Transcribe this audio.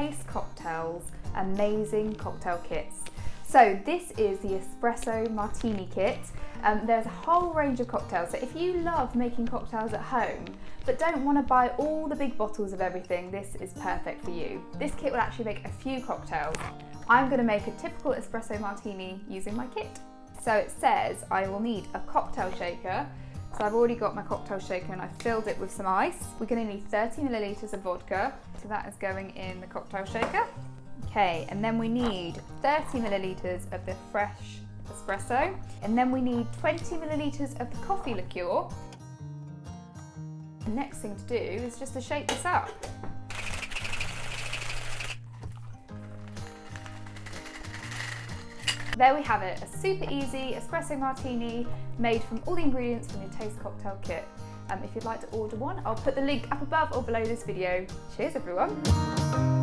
Taste Cocktails amazing cocktail kits. So this is the Espresso Martini Kit. There's a whole range of cocktails, so if you love making cocktails at home but don't want to buy all the big bottles of everything, this is perfect for you. This kit will actually make a few cocktails. I'm going to make a typical espresso martini using my kit. So it says I will need a cocktail shaker. So I've already got my cocktail shaker and I've filled it with some ice. We're going to need 30 millilitres of vodka, so that is going in the cocktail shaker. Okay, and then we need 30 millilitres of the fresh espresso, and then we need 20 millilitres of the coffee liqueur. The next thing to do is just to shake this up. There we have it, a super easy espresso martini made from all the ingredients from your Taste Cocktail Kit. If you'd like to order one, I'll put the link up above or below this video. Cheers everyone!